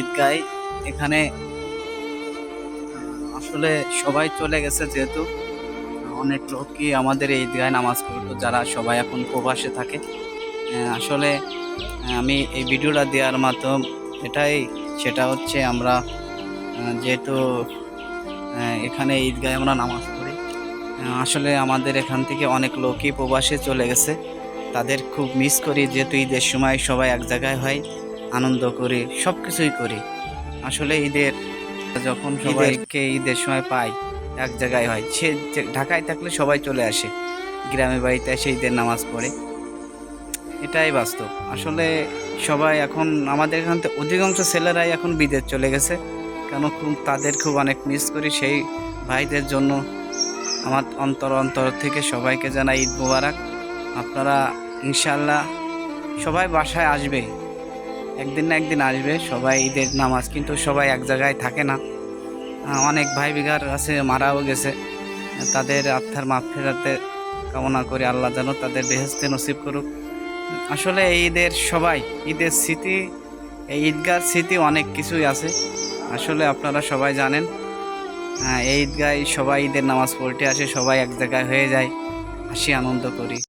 ঈদগায় এখানে আসলে সবাই চলে গেছে, যেহেতু অনেক লোকই আমাদের এই ঈদগায় নামাজ পড়তো, যারা সবাই এখন প্রবাসে থাকে। আসলে আমি এই ভিডিওটা দেওয়ার মাধ্যম এটাই, সেটা হচ্ছে আমরা যেহেতু এখানে ঈদগায় আমরা নামাজ পড়ি, আসলে আমাদের এখান থেকে অনেক লোকই প্রবাসে চলে গেছে। তাদের খুব মিস করি, যেহেতু ঈদের সময় সবাই এক জায়গায় হয়, আনন্দ করি, সব কিছুই করি। আসলে যখন সবাইকে ঈদের সময় পাই, এক জায়গায় হয়, সে ঢাকায় থাকলে সবাই চলে আসে গ্রামের বাড়িতে এসে ঈদের নামাজ পড়ে, এটাই বাস্তব। আসলে সবাই এখন আমাদের এখান থেকে অধিকাংশ ছেলেরাই এখন বিদেশ চলে গেছে, কেন তাদের খুব অনেক মিস করি। সেই ভাইদের জন্য আমার অন্তর থেকে সবাইকে জানাই ঈদ মোবারক। আপনারা ইনশাল্লাহ সবাই বাসায় আসবে, একদিন না একদিন আসবে সবাই ঈদের নামাজ, কিন্তু সবাই এক জায়গায় থাকে না। অনেক ভাই বিঘার আছে মারাও গেছে, তাদের আত্মার মাগফিরাতে কামনা করে আল্লাহ যেন তাদের বেহেশতে নসিব করুক। আসলে ঈদের স্মৃতি, এই ঈদগার স্মৃতি অনেক কিছুই আছে। আসলে আপনারা সবাই জানেন, এই ঈদগায় সবাই ঈদের নামাজ পড়তে আসে, সবাই এক জায়গায় হয়ে যায়, হাসি আনন্দ করি।